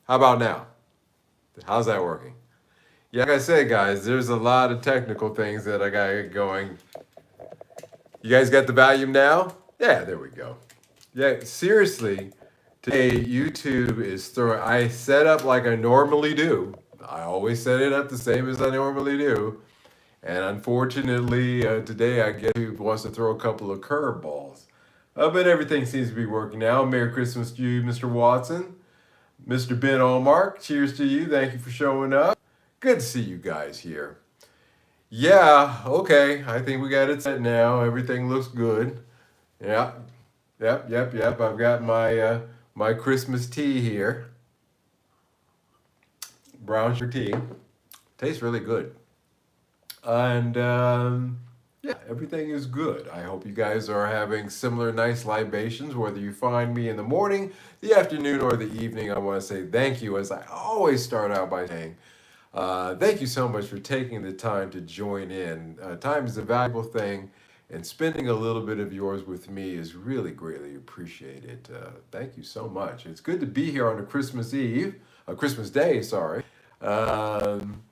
How about now? How's that working? Yeah, like I said, guys, there's a lot of technical things that I got to get going. You guys got the volume now? Yeah, there we go. Yeah, seriously, today YouTube is throwing. I set up like I normally do. I always set it up the same as I normally do. And unfortunately, today I guess YouTube wants to throw a couple of curveballs. But everything seems to be working now. Merry Christmas to you, Mr. Watson. Mr. Ben Allmark, cheers to you. Thank you for showing up. Good to see you guys here. Yeah, okay. I think we got it set now. Everything looks good. Yeah, yep. I've got my Christmas tea here. Brown sugar tea. Tastes really good. And yeah, everything is good. I hope you guys are having similar nice libations, whether you find me in the morning, the afternoon, or the evening. I want to say thank you, as I always start out by saying, thank you so much for taking the time to join in. Time is a valuable thing, and spending a little bit of yours with me is really greatly appreciated. Thank you so much. It's good to be here on a Christmas Eve, a Christmas Day, sorry. Um,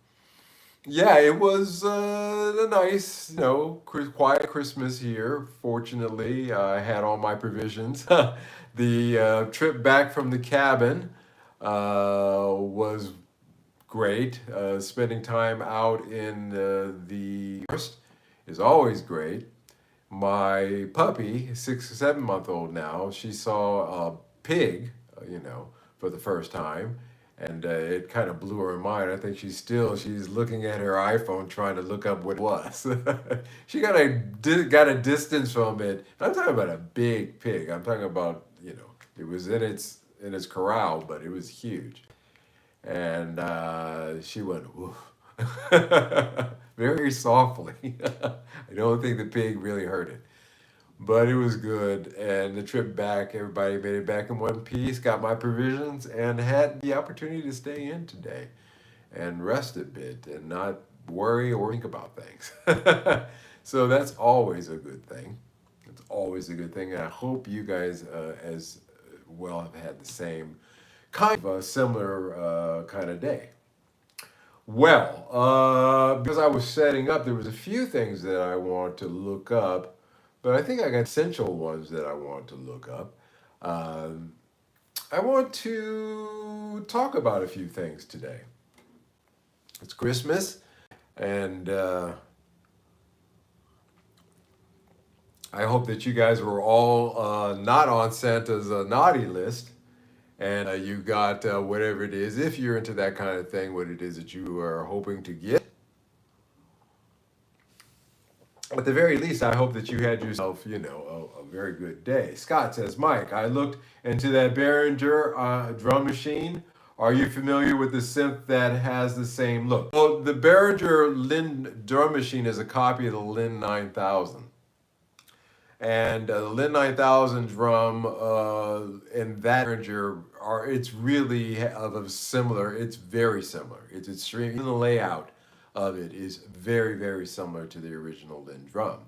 yeah, it was a nice, quiet Christmas here. Fortunately, I had all my provisions. The trip back from the cabin was great. Spending time out in the forest is always great. My puppy, 6 or 7 month old now, she saw a pig, for the first time, and it kind of blew her mind. I think she's looking at her iPhone trying to look up what it was. She got a distance from it. I'm talking about a big pig. I'm talking about it was in its corral, but it was huge, and she went woof. Very softly. I don't think the pig really heard it, but it was good. And the trip back, everybody made it back in one piece, got my provisions, and had the opportunity to stay in today and rest a bit and not worry or think about things. So that's always a good thing. It's always a good thing. And I hope you guys, as well, have had the same kind of a similar kind of day. Well, because I was setting up, there was a few things that I want to look up, but I think I got essential ones that I want to look up. Um, I want to talk about a few things today. It's Christmas, and I hope that you guys were all not on Santa's naughty list, and you got whatever it is, if you're into that kind of thing, what it is that you are hoping to get. At the very least, I hope that you had yourself, a very good day. Scott says, Mike, I looked into that Behringer drum machine. Are you familiar with the synth that has the same look? Well, the Behringer Lin drum machine is a copy of the Lin 9000. And the Lin 9000 drum and that Behringer it's really of a similar, it's very similar. It's extreme, even the layout of it is very, very similar to the original Lin drum.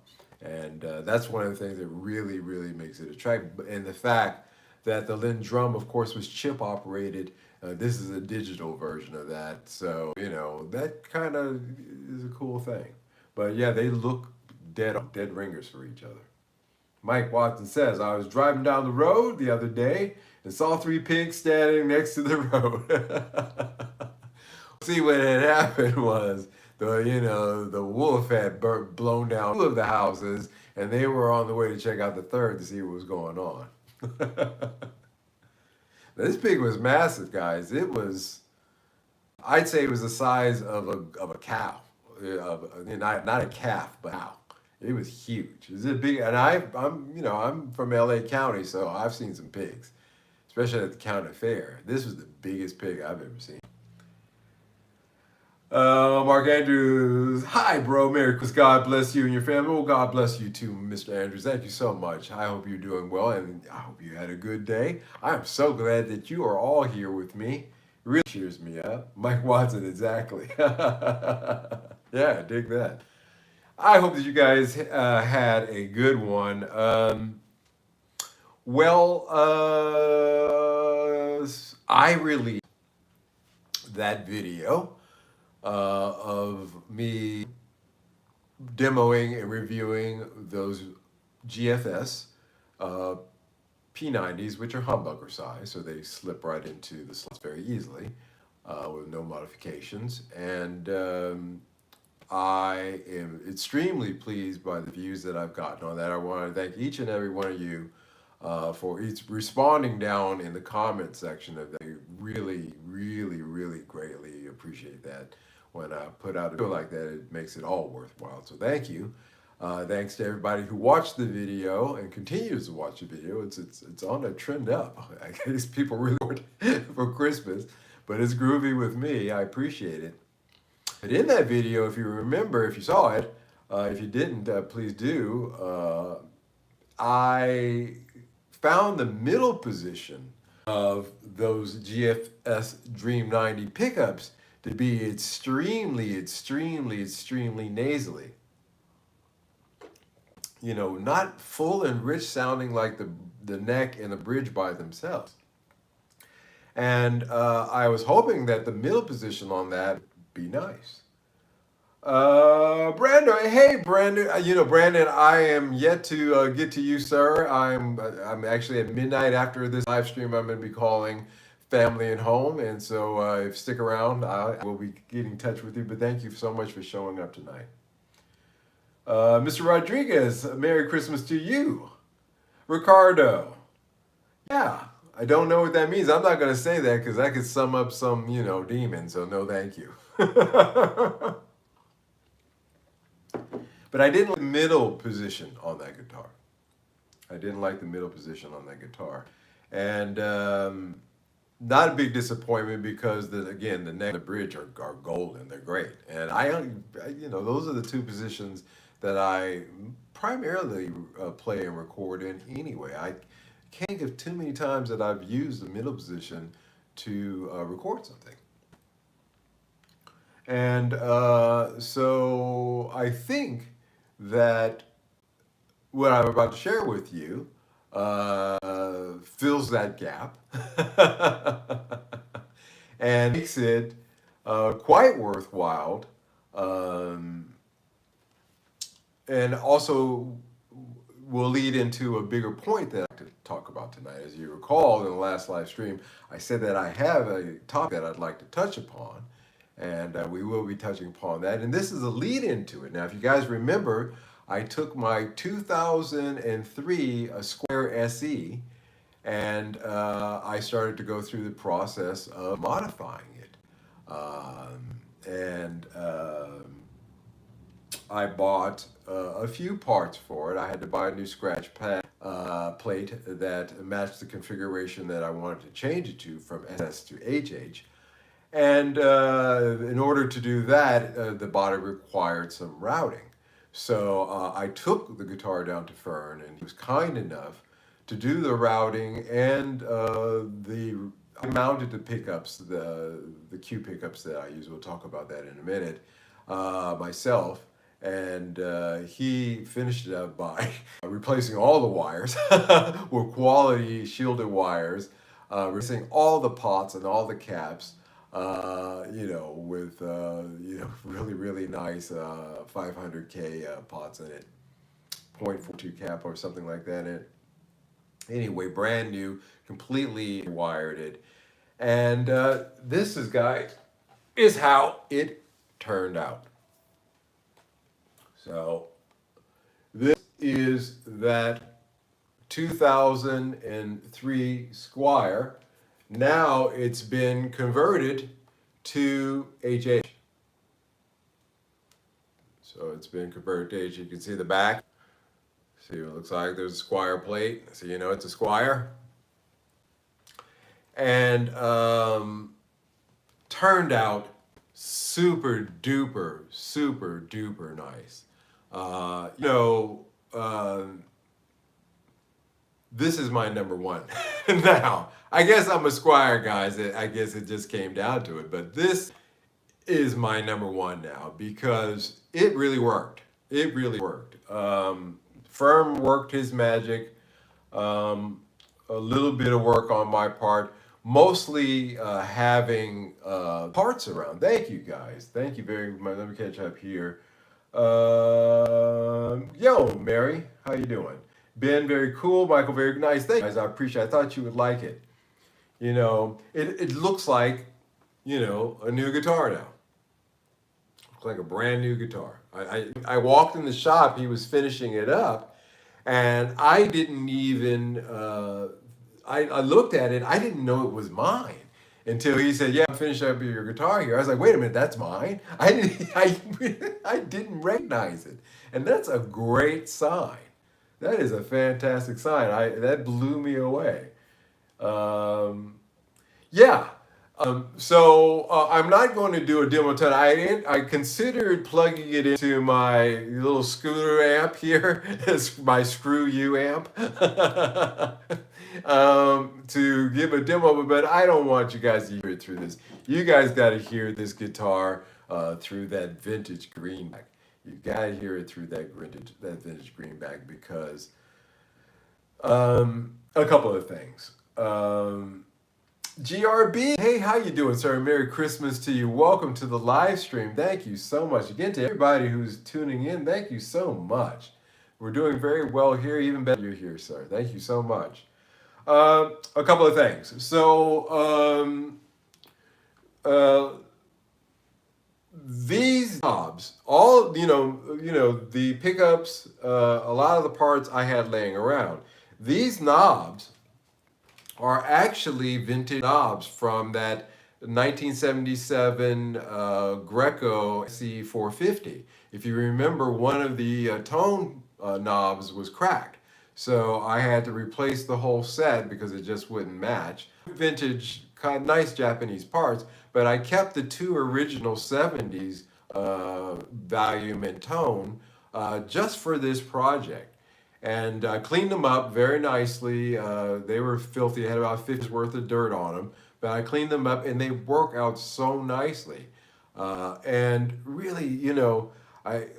And that's one of the things that really, really makes it attractive. And the fact that the Lin drum, of course, was chip operated. This is a digital version of that. So, that kind of is a cool thing. But yeah, they look dead ringers for each other. Mike Watson says, I was driving down the road the other day and saw three pigs standing next to the road. See, what had happened was the wolf had blown down two of the houses, and they were on the way to check out the third to see what was going on. This pig was massive, guys. I'd say it was the size of a cow, not a calf, but a cow. It was huge. It was a big, and I'm from LA County, so I've seen some pigs, especially at the county fair. This was the biggest pig I've ever seen. Mark Andrews, hi, bro. Merry Christmas. God bless you and your family. Well, God bless you too, Mr. Andrews. Thank you so much. I hope you're doing well, and I hope you had a good day. I'm so glad that you are all here with me. Really cheers me up. Mike Watson, exactly. Yeah, dig that. I hope that you guys had a good one. Well, I really that video of me demoing and reviewing those GFS P90s, which are humbucker size, so they slip right into the slots very easily with no modifications. And I am extremely pleased by the views that I've gotten on that. I want to thank each and every one of you for responding down in the comment section of that. I really, really, really greatly appreciate that. When I put out a video like that, it makes it all worthwhile. So thank you. Thanks to everybody who watched the video and continues to watch the video. It's on a trend up. I guess people really want it for Christmas, but it's groovy with me. I appreciate it. But in that video, if you remember, if you saw it, if you didn't, please do. I found the middle position of those GFS Dream 90 pickups to be extremely, extremely, extremely nasally. You know, not full and rich sounding like the neck and the bridge by themselves. And I was hoping that the middle position on that would be nice. Brandon, hey Brandon, you know, Brandon, I am yet to get to you, sir. I'm actually at midnight after this live stream. I'm going to be calling family and home, and so if you stick around, I will be getting in touch with you. But thank you so much for showing up tonight. Mr. Rodriguez, Merry Christmas to you. Ricardo, yeah, I don't know what that means. I'm not going to say that because that could sum up some, you know, demon. So no, thank you. But I didn't like the middle position on that guitar. I didn't like the middle position on that guitar. And not a big disappointment because, again, the neck and the bridge are golden. They're great. And you know, those are the two positions that I primarily play and record in anyway. I can't give too many times that I've used the middle position to record something. And so I think that what I'm about to share with you fills that gap and makes it quite worthwhile, and also will lead into a bigger point that I'd like to talk about tonight. As you recall, in the last live stream, I said that I have a topic that I'd like to touch upon, and we will be touching upon that. And this is a lead into it. Now, if you guys remember, I took my 2003 Square SE, and I started to go through the process of modifying it. I bought a few parts for it. I had to buy a new scratch pad plate that matched the configuration that I wanted to change it to from SS to HH. And in order to do that, the body required some routing. So I took the guitar down to Fern, and he was kind enough to do the routing and I mounted the pickups, the Q pickups that I use. We'll talk about that in a minute, myself. And he finished it up by replacing all the wires with quality shielded wires, replacing all the pots and all the caps, you know, with you know, really, really nice 500K pots in it, 0.42 cap or something like that in it. Anyway, brand new, completely wired it. And this is, guys, is how it turned out. So this is that 2003 Squire. Now it's been converted to HH. So it's been converted to HH. You can see the back. See what it looks like. There's a Squire plate. So you know it's a Squire. And turned out super duper nice. You know, this is my number one. Now, I guess I'm a Squire, guys. I guess it just came down to it. But this is my number one now because it really worked. It really worked. Firm worked his magic. A little bit of work on my part mostly having parts around. Thank you guys. Thank you very much. Let me catch up here. Yo, Mary, how you doing? Ben, very cool. Michael, very nice. Thank you guys. I appreciate it. I thought you would like it. It looks like, a new guitar now. Looks like a brand new guitar. I walked in the shop, he was finishing it up, and I didn't even, I looked at it, I didn't know it was mine until he said, "Yeah, I'm finishing up your guitar here." I was like, "Wait a minute, that's mine." I didn't, I didn't recognize it, and that's a great sign. That is a fantastic sign. That blew me away. Um, yeah. I'm not going to do a demo tonight. I considered plugging it into my little scooter amp here, it's my Screw You amp, to give a demo, but I don't want you guys to hear it through this. You guys got to hear this guitar through that vintage greenback. You got to hear it through that vintage greenback because a couple of things. GRB, hey, how you doing, sir? Merry Christmas to you. Welcome to the live stream. Thank you so much. Again, to everybody who's tuning in, thank you so much. We're doing very well here, even better you're here, sir. Thank you so much. A couple of things. These knobs, all the pickups, a lot of the parts I had laying around. These knobs are actually vintage knobs from that 1977 Greco C450. If you remember, one of the tone knobs was cracked. So I had to replace the whole set because it just wouldn't match. Vintage, kind of nice Japanese parts, but I kept the two original 70s volume and tone just for this project. And cleaned them up very nicely. They were filthy. I had about 50's worth of dirt on them, but I cleaned them up and they work out so nicely. And really,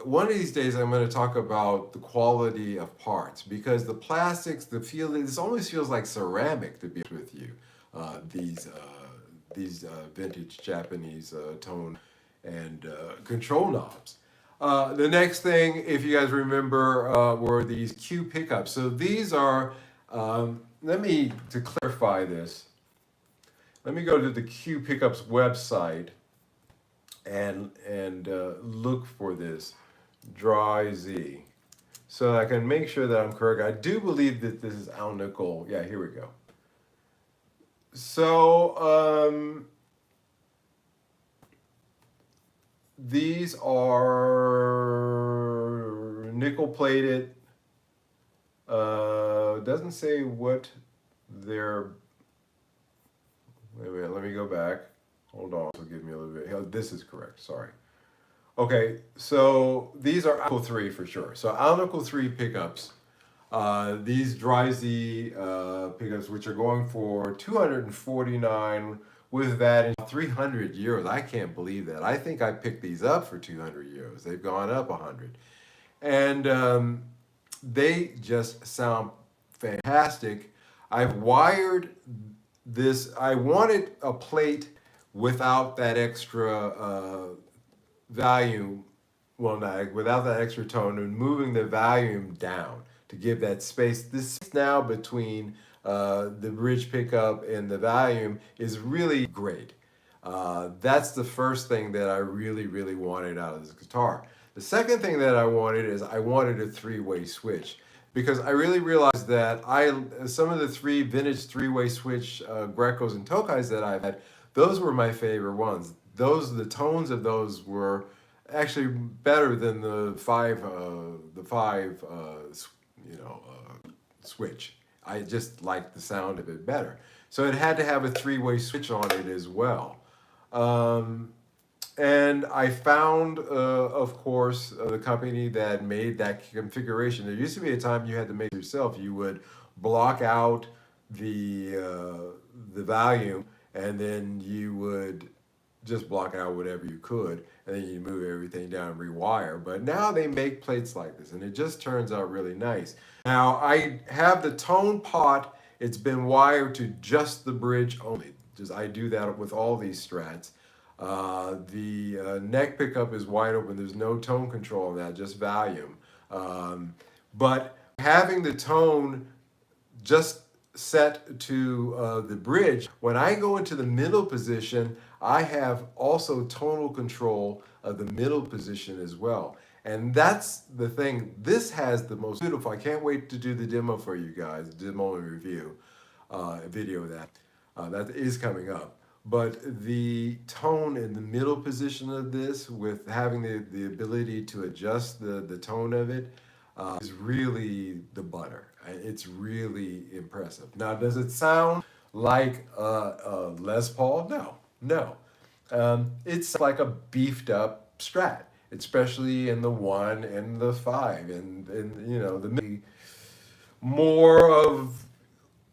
one of these days I'm going to talk about the quality of parts because the plastics, this almost feels like ceramic, to be honest with you. These vintage Japanese tone and control knobs. The next thing, if you guys remember, were these Q pickups. So these are, to clarify this, let me go to the Q pickups website and look for this, Dry Z, so I can make sure that I'm correct. I do believe that this is Al Nickel. Yeah, here we go. So, these are nickel plated. Doesn't say what they're. Wait a minute, let me go back. Hold on, so give me a little bit. Oh, this is correct, sorry. Okay, so these are Alnico 3 for sure. So Alnico 3 pickups. These Dry Z pickups, which are going for $249 with that in 300 euros. I can't believe that. I think I picked these up for 200 euros. They've gone up 100. And they just sound fantastic. I've wired this. I wanted a plate without that extra volume, well, not without that extra tone, and moving the volume down to give that space. This now between the bridge pickup and the volume is really great. That's the first thing that I really, really wanted out of this guitar. The second thing that I wanted is I wanted a three-way switch because I really realized that some of the vintage three-way switch Grecos and Tokais that I've had, those were my favorite ones. The tones of those were actually better than the five switch. I just liked the sound of it better. So it had to have a three-way switch on it as well. And I found, of course, the company that made that configuration. There used to be a time you had to make it yourself. You would block out the volume, and then you would just block out whatever you could, and then you move everything down and rewire. But now they make plates like this, and it just turns out really nice. Now, I have the tone pot. It's been wired to just the bridge only. Just I do that with all these Strats. The neck pickup is wide open. There's no tone control on that, just volume. But having the tone just set to the bridge, when I go into the middle position, I have also tonal control of the middle position as well. And that's the thing. This has the most beautiful. I can't wait to do the demo for you guys, demo and review video of that. That is coming up. But the tone in the middle position of this, with having the ability to adjust the tone of it, is really the butter. It's really impressive. Now, does it sound like a Les Paul? No, no. It's like a beefed up Strat, especially in the 1 and the 5, and you know, the more of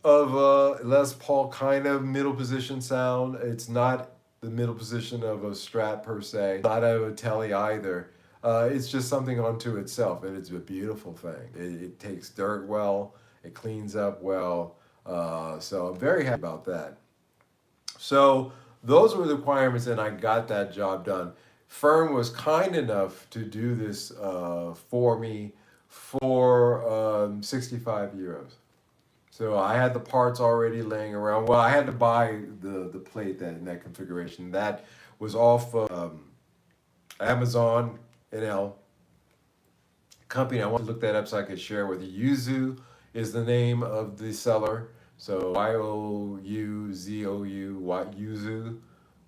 a Les Paul kind of middle position sound. It's not the middle position of a Strat per se, not of a Tele either. It's just something unto itself, and it's a beautiful thing. It takes dirt well, it cleans up well, so I'm very happy about that. So those were the requirements, and I got that job done. Fern was kind enough to do this for me for 65 euros. So I had the parts already laying around. Well, I had to buy the plate in that configuration. That was off Amazon NL company. I want to look that up so I could share with you. Yuzu is the name of the seller. So Youzou,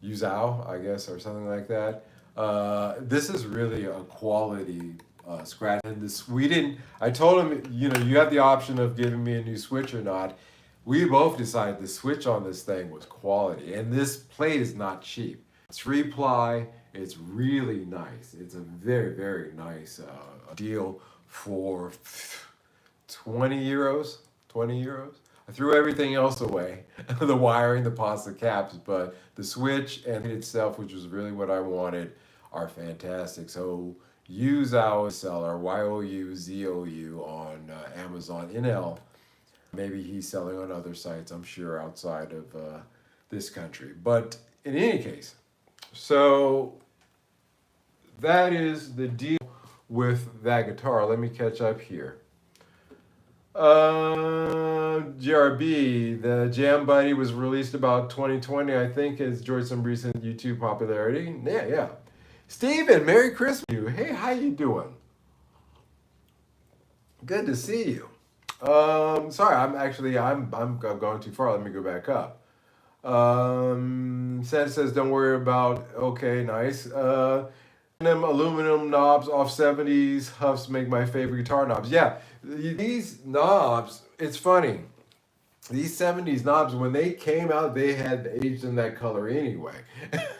Yuzao, I guess, or something like that. This is really a quality scratch. And I told him, you know, you have the option of giving me a new switch or not. We both decided the switch on this thing was quality. And this plate is not cheap. 3-ply, it's really nice. It's a very, very nice deal for 20 euros. 20 euros. I threw everything else away, the wiring, the pots, the caps, but the switch and it itself, which was really what I wanted, are fantastic. So Youzou seller, Youzou on Amazon NL. Maybe he's selling on other sites, I'm sure, outside of this country. But in any case, so that is the deal with that guitar. Let me catch up here. GRB, the Jam Buddy was released about 2020, I think, has enjoyed some recent YouTube popularity. Yeah. Steven, Merry Christmas to you. Hey, how you doing? Good to see you. Sorry, I'm going too far. Let me go back up. Santa says, don't worry about, okay, nice. Them aluminum knobs off 70s Huffs make my favorite guitar knobs. Yeah, these knobs, it's funny. These 70s knobs, when they came out, they had aged in that color anyway.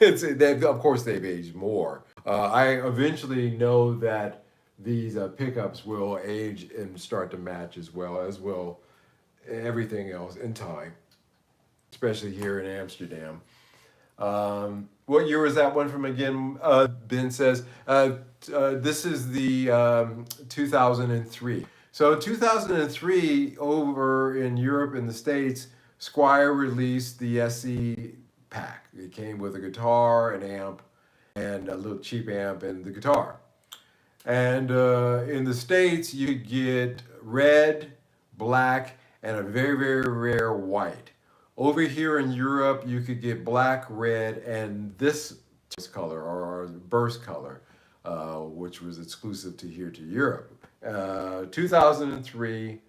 Of course, they've aged more. I eventually know that these pickups will age and start to match as well everything else in time, especially here in Amsterdam. What year was that one from again? Ben says, this is the 2003. So 2003, over in Europe and the States, Squier released the SE pack. It came with a guitar, an amp, and a little cheap amp and the guitar. And in the States, you get red, black, and a very, very rare white. Over here in Europe, you could get black, red, and this color, or burst color, which was exclusive to Europe. 2003,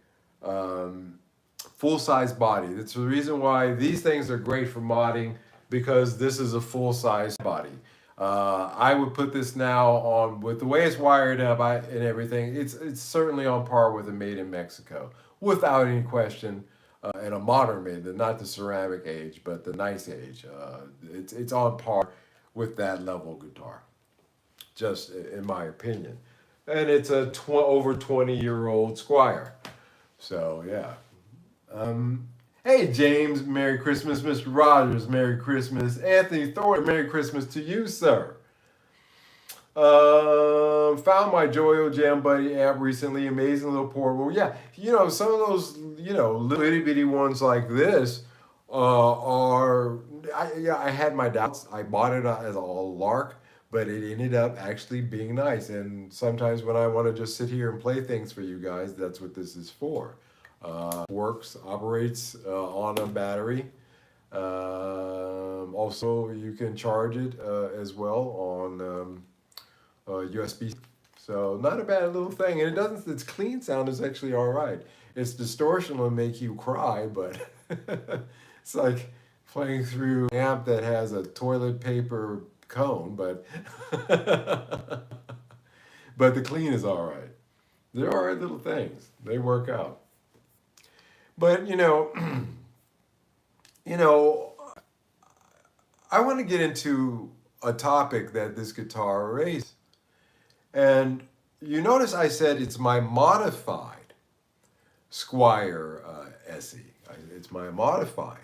full-size body. That's the reason why these things are great for modding, because this is a full-size body. I would put this now on, with the way it's wired up and everything, it's certainly on par with a made in Mexico, without any question. And a modern made, not the ceramic age, but the nice age. It's on par with that level guitar, just in my opinion. And it's a over 20-year-old Squier. So yeah. Hey James, Merry Christmas. Mr. Rogers, Merry Christmas. Anthony Thornton, Merry Christmas to you, sir. Found my Joyo Jam Buddy app recently. Amazing little portable. Yeah, you know, some of those, you know, little itty bitty ones like this are I had my doubts. I bought it as a lark, but it ended up actually being nice. And sometimes when I want to just sit here and play things for you guys, that's what this is for. Operates on a battery. Also, you can charge it as well on USB. So not a bad little thing, and it doesn't. Its clean sound is actually all right. Its distortion will make you cry, but it's like playing through an amp that has a toilet paper cone, but but the clean is all right. They're all right little things. They work out. But you know, I want to get into a topic that this guitar raises. And you notice I said it's my modified Squire SE. It's my modified.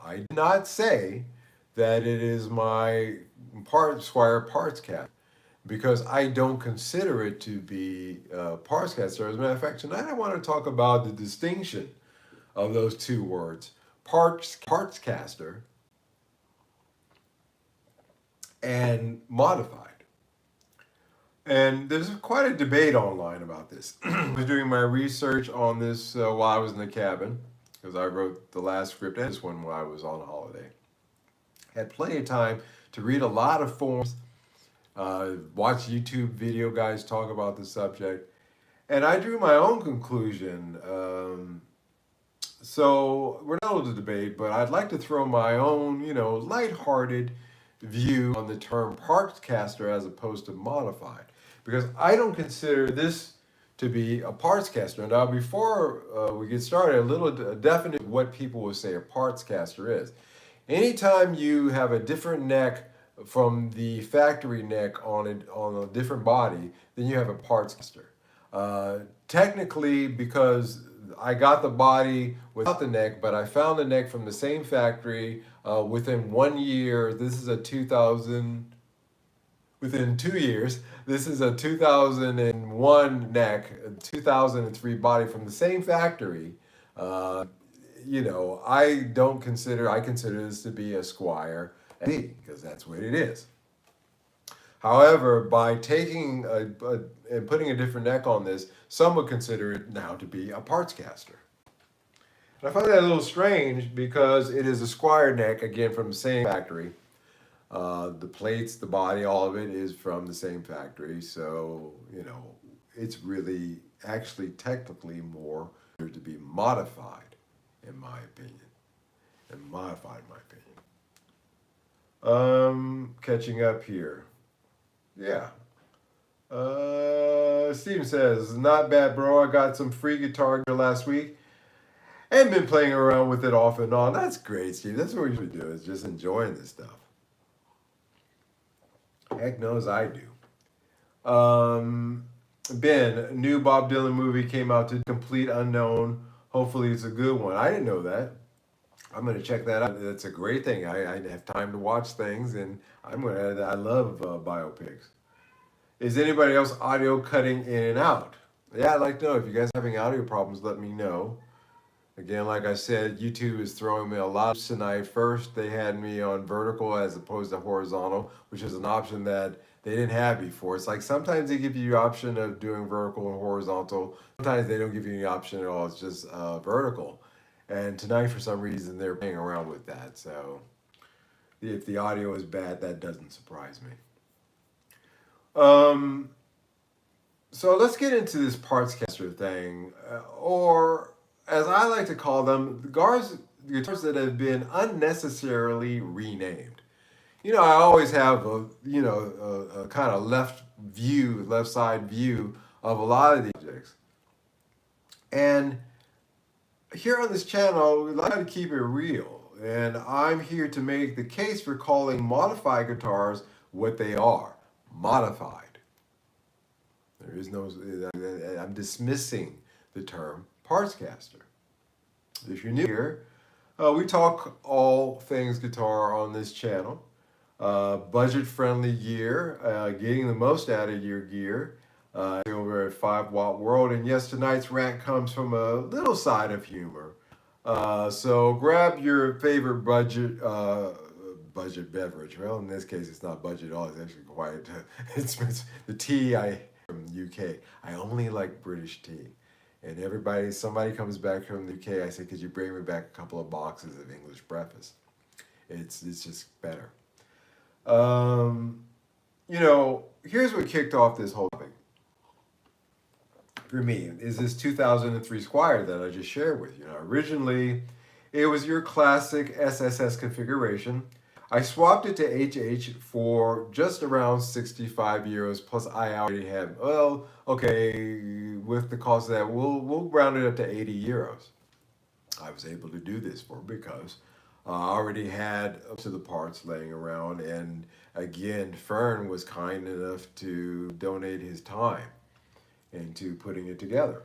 I did not say that it is my Squire Partscaster because I don't consider it to be Partscaster. As a matter of fact, tonight I want to talk about the distinction of those two words, Partscaster and modified. And there's quite a debate online about this. I was doing my research on this while I was in the cabin, because I wrote the last script and this one while I was on holiday. Had plenty of time to read a lot of forums, watch YouTube video guys talk about the subject, and I drew my own conclusion. So we're not able to debate, but I'd like to throw my own, lighthearted view on the term Partscaster as opposed to modified, because I don't consider this to be a Partscaster. Now, before we get started, a definition of what people will say a Partscaster is. Anytime you have a different neck from the factory neck on a different body, then you have a Partscaster. Technically, because I got the body without the neck, but I found the neck from the same factory within 1 year. Within 2 years. This is a 2001 neck, a 2003 body from the same factory. I consider this to be a Squire SE, because that's what it is. However, by taking and putting a different neck on this, some would consider it now to be a Partscaster. And I find that a little strange because it is a Squire neck, again, from the same factory. The plates, the body, all of it is from the same factory. So, it's really actually technically more to be modified, in my opinion. Catching up here. Yeah. Steven says, not bad, bro. I got some free guitar gear last week and been playing around with it off and on. That's great, Steve. That's what we usually do, is just enjoying this stuff. Heck knows I do. Ben, new Bob Dylan movie came out to Complete Unknown. Hopefully it's a good one. I didn't know that. I'm going to check that out. That's a great thing. I have time to watch things, and I love biopics. Is anybody else audio cutting in and out? Yeah, I'd like to know. If you guys are having audio problems, let me know. Again, like I said, YouTube is throwing me a lot tonight. First, they had me on vertical as opposed to horizontal, which is an option that they didn't have before. It's like sometimes they give you the option of doing vertical and horizontal. Sometimes they don't give you the option at all. It's just vertical. And tonight, for some reason, they're playing around with that. So if the audio is bad, that doesn't surprise me. So let's get into this Partscaster thing, or as I like to call them, the guitars that have been unnecessarily renamed. I always have a kind of left side view of a lot of these objects. And here on this channel, we like to keep it real. And I'm here to make the case for calling modified guitars what they are, modified. There is no, I'm dismissing the term Partscaster. If you're new here, we talk all things guitar on this channel. Budget-friendly gear, getting the most out of your gear, over at 5 Watt World. And yes, tonight's rant comes from a little side of humor. So grab your favorite budget beverage. Well, in this case, it's not budget at all. It's actually quite it's the tea I from the UK. I only like British tea. And somebody comes back from the UK, I say, could you bring me back a couple of boxes of English breakfast? It's just better. Um, Here's what kicked off this whole thing for me is this 2003 Squire that I just shared with you. Originally, it was your classic SSS configuration. I swapped it to HH for just around 65 euros. Plus, I already had, well, okay, with the cost of that, we'll round it up to 80 euros. I was able to do this because I already had up to the parts laying around, and again, Fern was kind enough to donate his time into putting it together.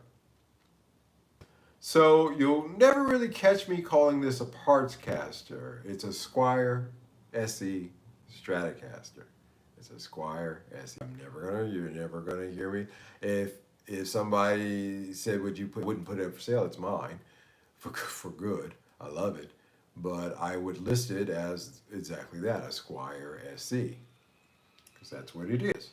So you'll never really catch me calling this a Partscaster. It's a Squire SE Stratocaster. It's a Squire SE. You're never gonna hear me. If somebody said wouldn't put it up for sale, it's mine for good. I love it. But I would list it as exactly that, a Squire SE, because that's what it is.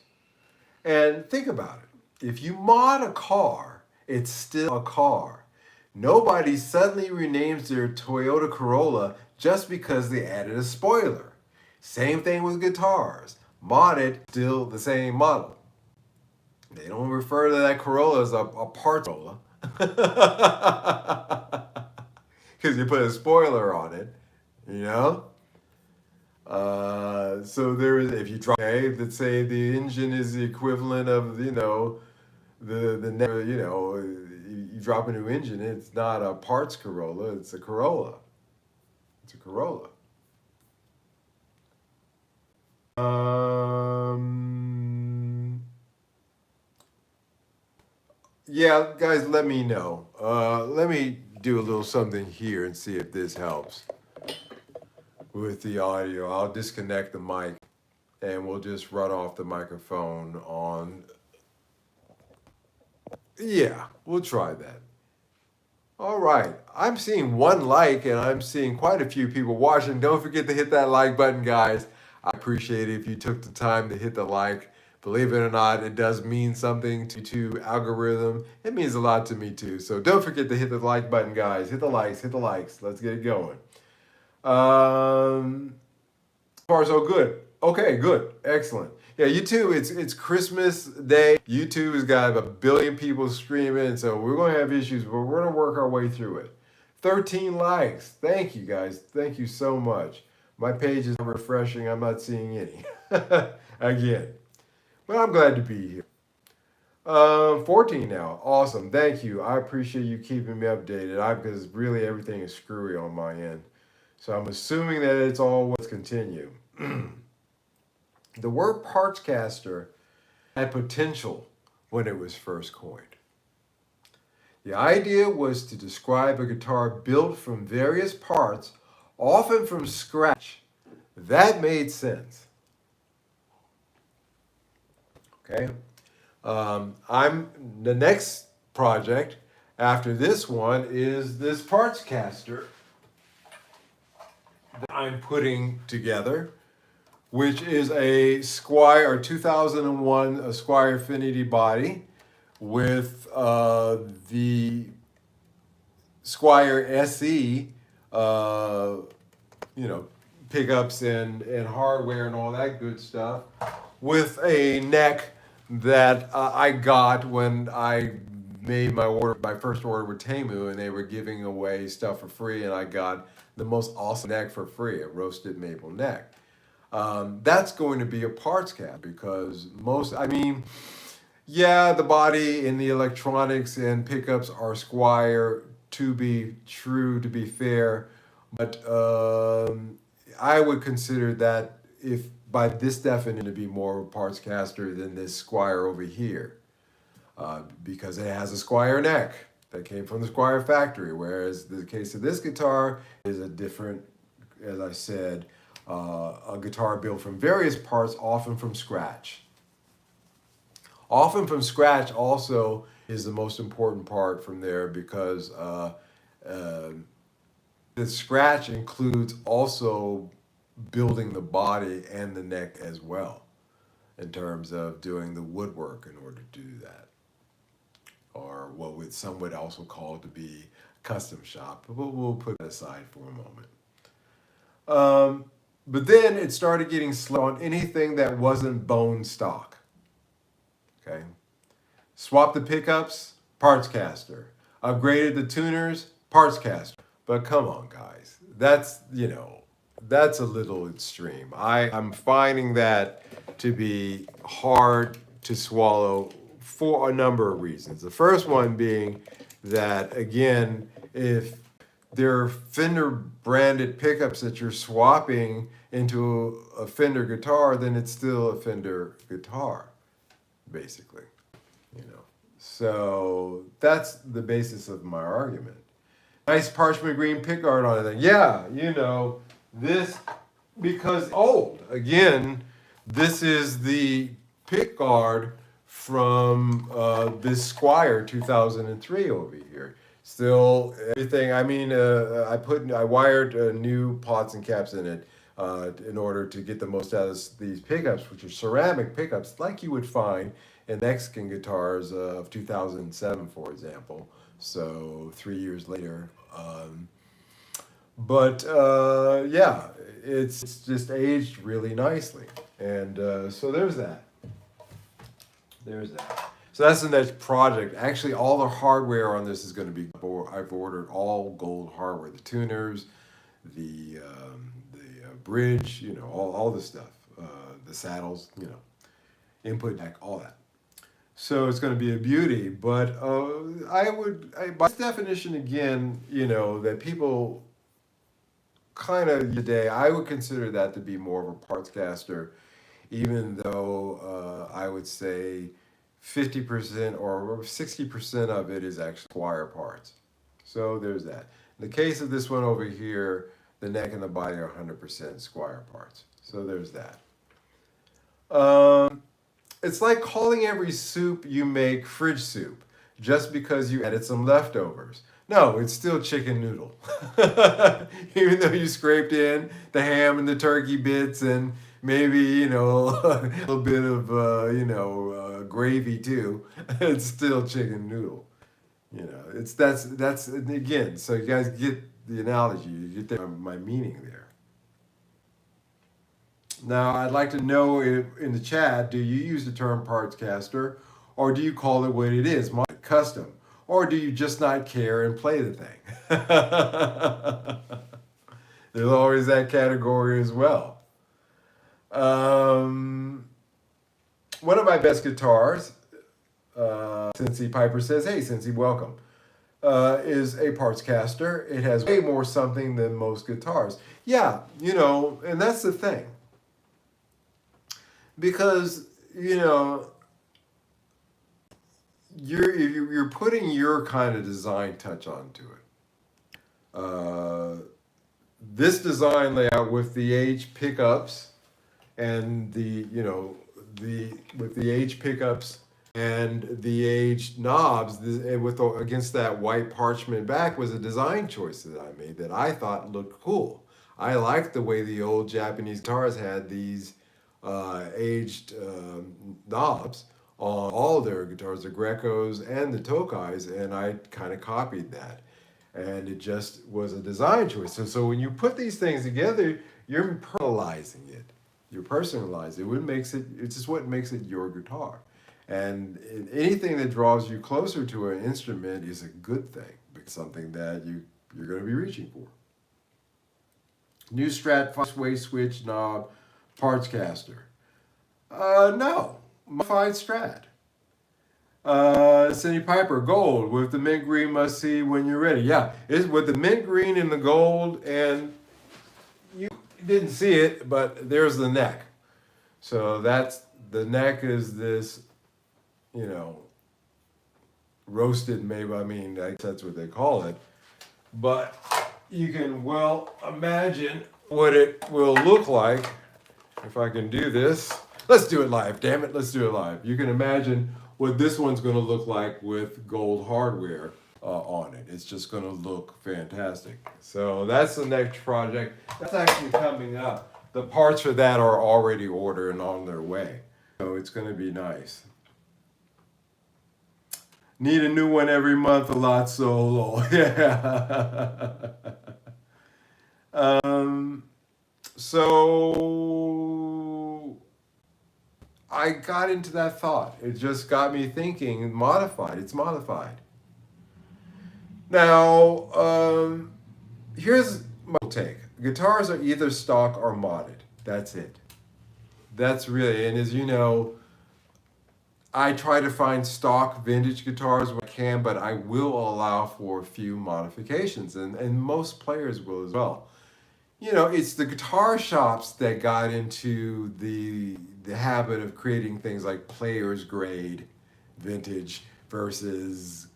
And think about it. If you mod a car, it's still a car. Nobody suddenly renames their Toyota Corolla just because they added a spoiler. Same thing with guitars. Modded, still the same model. They don't refer to that Corolla as a parts Corolla. Because you put a spoiler on it, So there is, if you drop, let's say the engine is the equivalent of, you drop a new engine, it's not a parts Corolla, it's a Corolla. It's a Corolla. Yeah, guys, let me know. Let me do a little something here and see if this helps with the audio. I'll disconnect the mic and we'll just run off the microphone on. Yeah, we'll try that. All right, I'm seeing one like and I'm seeing quite a few people watching. Don't forget to hit that like button, guys. I appreciate it if you took the time to hit the like. Believe it or not, it does mean something to algorithm. It means a lot to me too. So don't forget to hit the like button, guys. Hit the likes, hit the likes. Let's get it going. So far so good. Okay, good, excellent. Yeah, YouTube, it's Christmas Day. YouTube has got 1 billion people streaming, so we're gonna have issues, but we're gonna work our way through it. 13 likes. Thank you, guys. Thank you so much. My page is refreshing. I'm not seeing any. Again. But I'm glad to be here. 14 now. Awesome. Thank you. I appreciate you keeping me updated. Because really everything is screwy on my end. So I'm assuming that it's all let's continue. The word Partscaster had potential when it was first coined. The idea was to describe a guitar built from various parts, often from scratch. That made sense. Okay, I'm the next project after this one is this Partscaster that I'm putting together, which is a Squire 2001 a Squire Affinity body with the Squire SE, pickups and hardware and all that good stuff, with a neck that I got when I made my first order with Temu, and they were giving away stuff for free, and I got the most awesome neck for free, a roasted maple neck. That's going to be a Partscaster because the body and the electronics and pickups are Squire, to be fair, but I would consider that, if by this definition, to be more of a Partscaster than this Squire over here, because it has a Squire neck that came from the Squire factory, whereas the case of this guitar is a different, as I said, a guitar built from various parts, often from scratch. Often from scratch also is the most important part from there, because the scratch includes also building the body and the neck as well, in terms of doing the woodwork in order to do that, or what some would also call to be custom shop. But we'll put that aside for a moment. But then it started getting slow on anything that wasn't bone stock. Okay, swap the pickups, Partscaster. Upgraded the tuners, Partscaster. But come on, guys, that's a little extreme. I'm finding that to be hard to swallow for a number of reasons. The first one being that, again, if they're Fender branded pickups that you're swapping into a Fender guitar, then it's still a Fender guitar, basically. So that's the basis of my argument. Nice parchment green pickguard on it. Yeah, this, because old. Again, this is the pickguard from this Squire 2003 over here. Still everything. I mean, I wired new pots and caps in it in order to get the most out of these pickups, which are ceramic pickups, like you would find in Mexican guitars of 2007, for example. So 3 years later. Yeah, it's just aged really nicely. And so there's that. So that's the next project. Actually, all the hardware on this is going to be, I've ordered all gold hardware, the tuners, the bridge, all the stuff, the saddles, input deck, all that. So it's going to be a beauty, but by definition, again, that people kind of today, I would consider that to be more of a Partscaster, even though I would say 50% or 60% of it is actually Squire parts. So there's that. In the case of this one over here, the neck and the body are 100% Squire parts. So there's that. It's like calling every soup you make fridge soup just because you added some leftovers. No, it's still chicken noodle. Even though you scraped in the ham and the turkey bits and maybe, a little bit of, gravy too, it's still chicken noodle. That's again, so you guys get the analogy, you get my meaning there. Now, I'd like to know in the chat, do you use the term Partscaster, or do you call it what it is, custom? Or do you just not care and play the thing? There's always that category as well. One of my best guitars, Cincy Piper says, hey, Cincy, welcome, is a Partscaster. It has way more something than most guitars. Yeah, and that's the thing. Because, you're putting your kind of design touch onto it. This design layout with the H pickups and with the H pickups and the H knobs against that white parchment back was a design choice that I made that I thought looked cool. I liked the way the old Japanese guitars had these aged knobs on all their guitars, the Grecos and the Tokais, and I kind of copied that. And it just was a design choice. So when you put these things together, you're personalizing it. You personalize it. It's just what makes it your guitar. And anything that draws you closer to an instrument is a good thing, because something that you're going to be reaching for. New Strat sway switch knob, Partscaster. No, modified Strat. Cindy Piper, gold with the mint green, must see when you're ready. Yeah, it's with the mint green and the gold, and you didn't see it, but there's the neck. So the neck is this, roasted, maybe, I mean, that's what they call it. But you can well imagine what it will look like if I can do this. Let's do it live, damn it, let's do it live. You can imagine what this one's going to look like with gold hardware on it. It's just going to look fantastic. So that's the next project. That's actually coming up. The parts for that are already ordered and on their way. So it's going to be nice. Need a new one every month, a lot solo. Yeah. So I got into that thought. It just got me thinking, modified. It's modified. Now, here's my take. Guitars are either stock or modded. That's it. That's really, and as you know, I try to find stock vintage guitars when I can, but I will allow for a few modifications, and most players will as well. You know, it's the guitar shops that got into the habit of creating things like player's grade vintage versus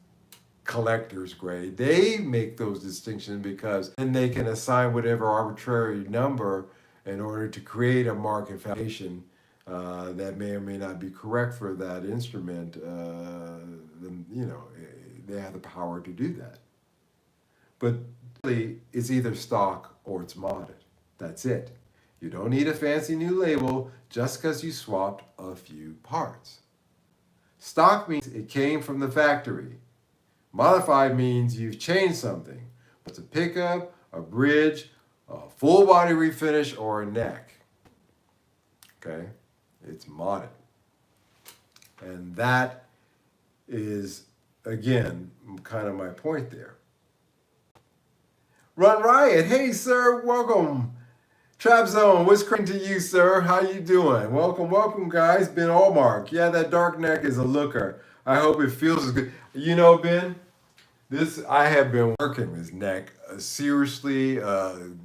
collector's grade. They make those distinctions because then they can assign whatever arbitrary number in order to create a market foundation that may or may not be correct for that instrument. Then, you know, they have the power to do that. But really, it's either stock or it's modded. That's it. You don't need a fancy new label just because you swapped a few parts. Stock means it came from the factory. Modified means you've changed something. It's a pickup, a bridge, a full body refinish, or a neck. Okay? It's modded. And that is, again, kind of my point there. Run Riot, hey sir, welcome. Trap Zone, what's crazy to you, sir? How you doing? Welcome, welcome, guys. Ben Allmark. Yeah, that dark neck is a looker. I hope it feels as good. You know, Ben, I have been working this neck seriously,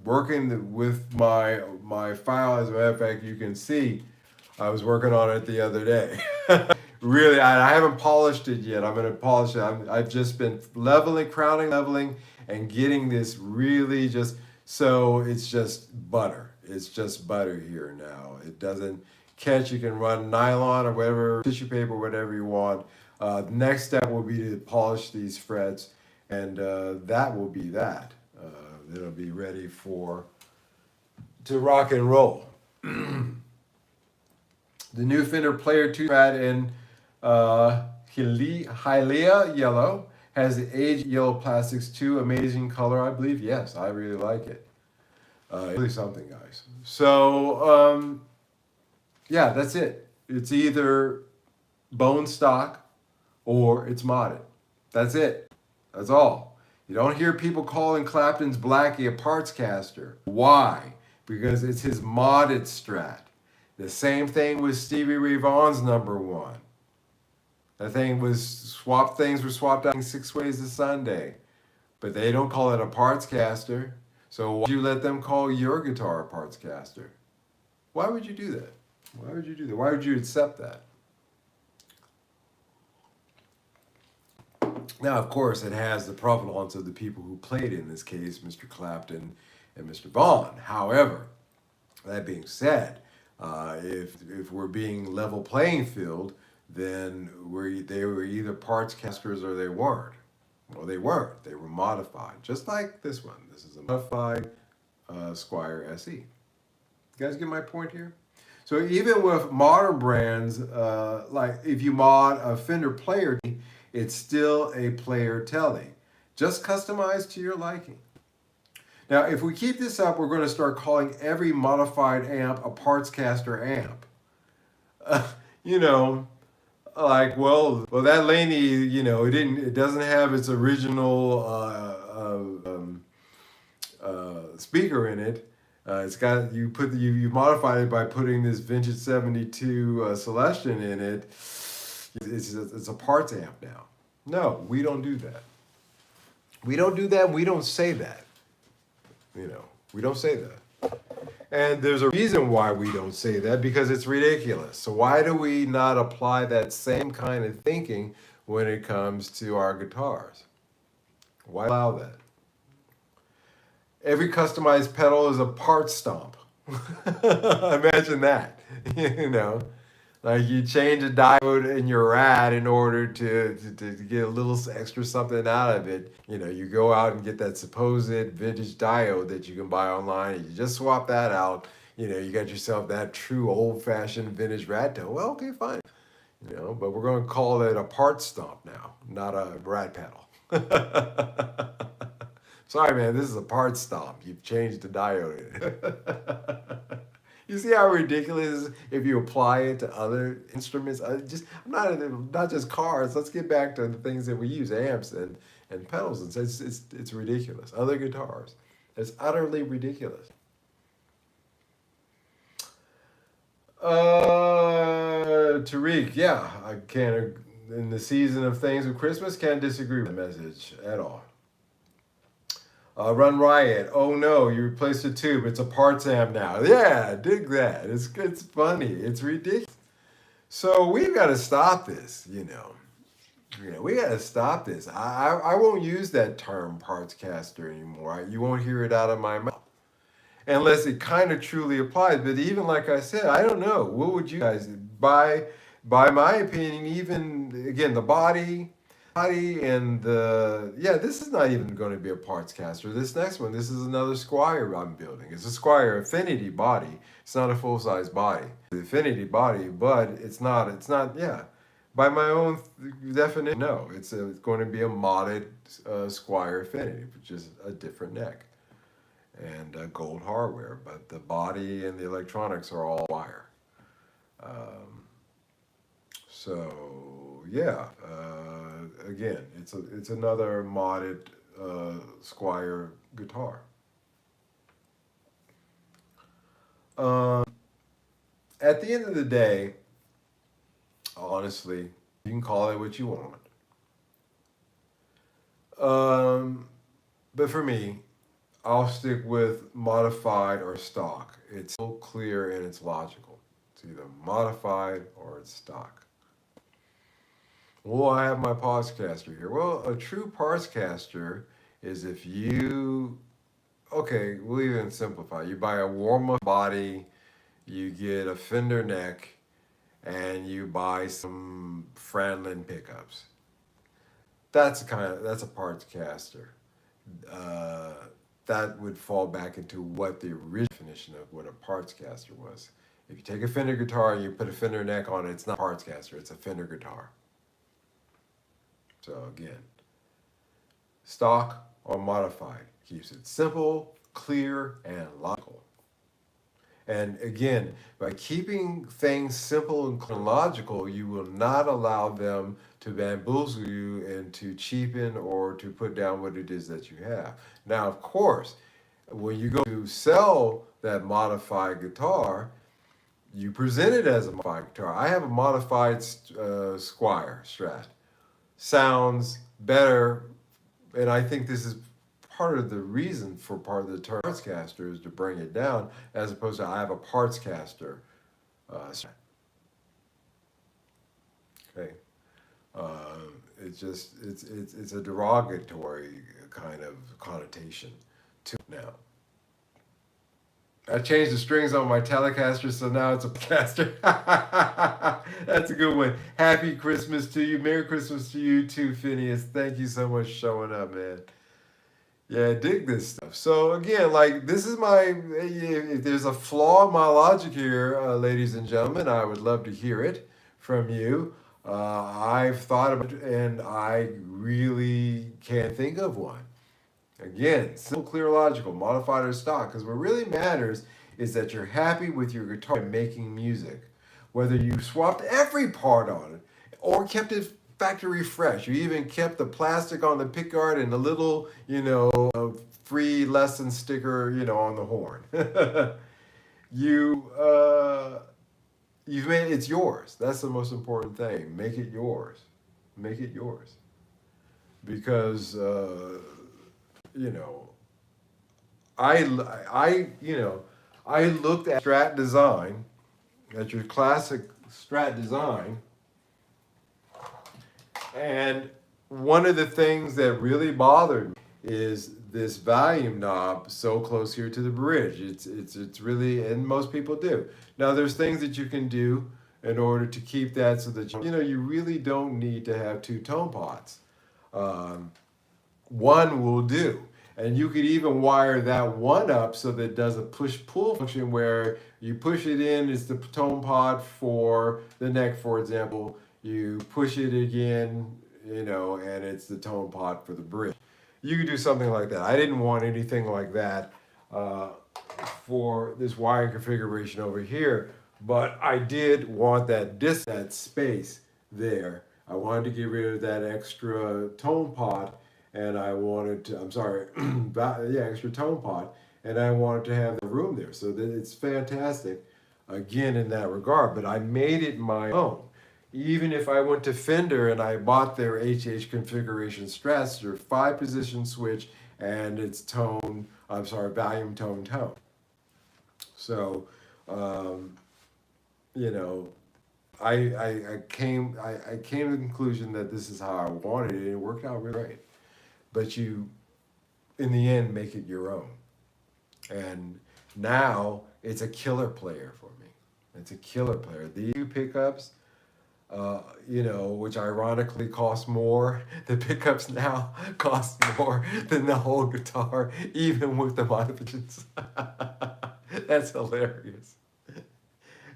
working with my file. As a matter of fact, you can see I was working on it the other day. Really, I haven't polished it yet. I'm going to polish it. I've just been leveling, crowning, leveling, and getting this really just, so it's just butter. It's just butter here now. It doesn't catch. You can run nylon or whatever, tissue paper, whatever you want. The next step will be to polish these frets, and that will be that. It'll be ready to rock and roll. The new Fender Player 2 Strat in Hylia yellow has the aged yellow plastics too. Amazing color, I believe. Yes, I really like it. Really something, guys. So, yeah, that's it. It's either bone stock or it's modded. That's it. That's all. You don't hear people calling Clapton's Blackie a Partscaster. Why? Because it's his modded Strat. The same thing with Stevie Ray Vaughan's number one. That thing was swapped, things were swapped out 6 ways to Sunday. But they don't call it a Partscaster. So why would you let them call your guitar a Partscaster? Why would you do that? Why would you do that? Why would you accept that? Now, of course, it has the provenance of the people who played in this case, Mr. Clapton and Mr. Vaughan. However, that being said, if we're being level playing field, then they were either Partscasters or they weren't. Well, they weren't. They were modified, just like this one. This is a modified Squier SE. You guys get my point here? So even with modern brands, like if you mod a Fender Player, it's still a Player Telly, just customized to your liking. Now, if we keep this up, we're going to start calling every modified amp a Partscaster amp. You know, like, well, that Laney, you know, it doesn't have its original speaker in it. It's got, you modified it by putting this vintage 72 Celestion in it. It's a parts amp now. No, we don't do that. We don't do that. We don't say that. You know, we don't say that. And there's a reason why we don't say that, because it's ridiculous. So why do we not apply that same kind of thinking when it comes to our guitars? Why allow that? Every customized pedal is a part stomp. Imagine that, you know. Like you change a diode in your rad in order to get a little extra something out of it. You go out and get that supposed vintage diode that you can buy online, and you just swap that out. You got yourself that true old-fashioned vintage rad tail. Well, okay, fine. But we're going to call it a part stomp now, not a rad pedal. Sorry, man, this is a part stomp. You've changed the diode in it. You see how ridiculous it is if you apply it to other instruments? Not just cars. Let's get back to the things that we use, amps and pedals. And it's ridiculous. Other guitars, it's utterly ridiculous. Tariq, yeah, I can't. In the season of things of Christmas, can't disagree with the message at all. Run Riot. Oh no, you replaced a tube. It's a parts amp now. Yeah, dig that. It's funny. It's ridiculous. So we've got to stop this. We got to stop this. I won't use that term Partscaster anymore. You won't hear it out of my mouth unless it kind of truly applies. But even like I said, I don't know. What would you guys by my opinion? Even again, the body and this is not even going to be a Partscaster. This next one, this is another Squire I'm building. It's a Squire Affinity body. It's not a full-size body. The Affinity body, but it's not. Yeah. By my own definition, no. It's going to be a modded Squire Affinity, which is a different neck and gold hardware. But the body and the electronics are all wire. So yeah, again, it's another modded Squire guitar. At the end of the day, honestly, you can call it what you want. But for me, I'll stick with modified or stock. It's so clear and it's logical. It's either modified or it's stock. Well, I have my Partscaster here. Well, a true Partscaster is if we'll even simplify. You buy a warm-up body, you get a fender neck, and you buy some Franlin pickups. That's a Partscaster. That would fall back into what the original definition of what a Partscaster was. If you take a Fender guitar and you put a Fender neck on it, it's not a Partscaster, it's a Fender guitar. So again, stock or modified keeps it simple, clear, and logical. And again, by keeping things simple and logical, you will not allow them to bamboozle you and to cheapen or to put down what it is that you have. Now, of course, when you go to sell that modified guitar, you present it as a modified guitar. I have a modified Squire Strat. Sounds better, and I think this is part of the reason for part of the term Partscaster is to bring it down, as opposed to I have a Partscaster. Okay, it's a derogatory kind of connotation to it now. I changed the strings on my Telecaster, so now it's a caster. That's a good one. Happy Christmas to you. Merry Christmas to you too, Phineas. Thank you so much for showing up, man. Yeah, dig this stuff. So again, this is if there's a flaw in my logic here, ladies and gentlemen, I would love to hear it from you. I've thought about it and I really can't think of one. Again, simple, clear, logical, modified or stock, because what really matters is that you're happy with your guitar and making music. Whether you swapped every part on it or kept it factory fresh. You even kept the plastic on the pickguard and the little, free lesson sticker, on the horn. You've made it's yours. That's the most important thing. Make it yours. Make it yours. Because I looked at Strat design, at your classic Strat design, and one of the things that really bothered me is this volume knob so close here to the bridge. It's really, and most people do. Now there's things that you can do in order to keep that so that you really don't need to have two tone pots. Um, One will do. And you could even wire that one up so that it does a push-pull function where you push it in, it's the tone pot for the neck, for example. You push it again, and it's the tone pot for the bridge. You could do something like that. I didn't want anything like that uh, for this wiring configuration over here, but I did want that space there. I wanted to get rid of that extra tone pot, and I wanted to, I'm sorry, extra tone pot, and I wanted to have the room there. So that it's fantastic, again, in that regard, but I made it my own. Even if I went to Fender and I bought their HH configuration Strats, their 5-position switch, and it's volume, tone, tone. So, um, you know, I came to the conclusion that this is how I wanted it, and it worked out really great. But you, in the end, make it your own. And now it's a killer player for me. It's a killer player. These two pickups, which ironically cost more. The pickups now cost more than the whole guitar, even with the modifications. That's hilarious.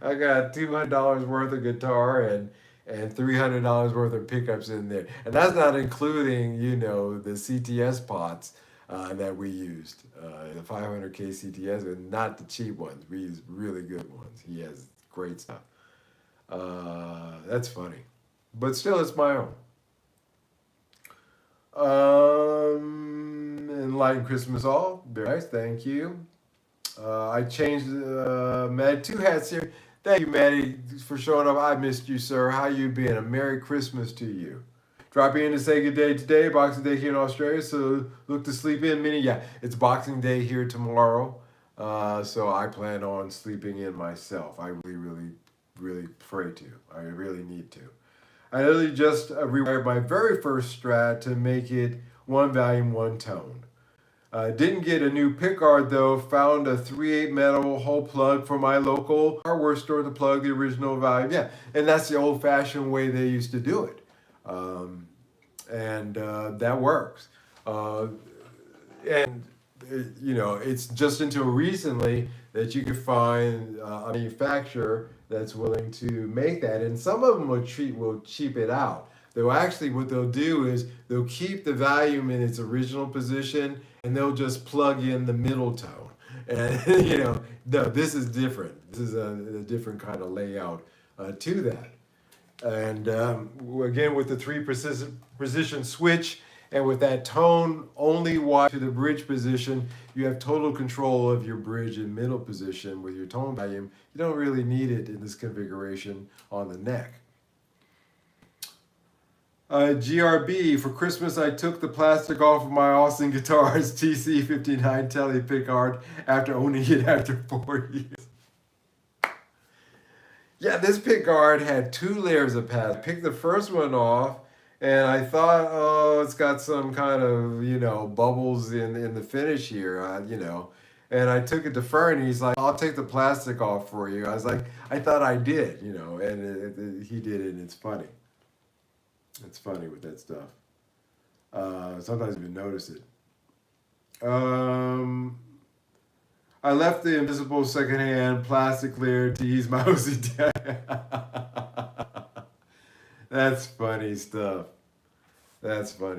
I got $200 worth of guitar and $300 worth of pickups in there, and that's not including the CTS pots that we used, the 500K CTS, and not the cheap ones. We used really good ones. He has great stuff. That's funny, but still, it's my own. Enlightened Christmas all. Very nice, thank you. I changed Matt 2 hats here. Thank you, Maddie, for showing up. I missed you, sir. How you been? A Merry Christmas to you. Dropping in to say good day today, Boxing Day here in Australia, so look to sleep in. It's Boxing Day here tomorrow, so I plan on sleeping in myself. I really pray to. I really need to. I literally just rewired my very first Strat to make it one volume, one tone. Didn't get a new pickguard though. Found a 3/8 metal hole plug from my local hardware store to plug the original volume. Yeah, and that's the old-fashioned way they used to do it, and that works. It's just until recently that you could find a manufacturer that's willing to make that, and some of them will cheap it out. What they'll do is they'll keep the volume in its original position, and they'll just plug in the middle tone. And no, this is different. This is a different kind of layout to that. And again, with the 3-position switch and with that tone only wide to the bridge position, you have total control of your bridge and middle position with your tone volume. You don't really need it in this configuration on the neck. GRB, for Christmas I took the plastic off of my Austin Guitars TC59 Tele pickguard after owning it after 4 years. Yeah, this pickguard had 2 layers of plastic. I picked the first one off and I thought, oh, it's got some kind of, bubbles in the finish here, And I took it to Fern and he's like, I'll take the plastic off for you. I was like, I thought I did, and he did it, and it's funny. It's funny with that stuff. Sometimes you even notice it. I left the invisible secondhand plastic layer to ease my OCD. That's funny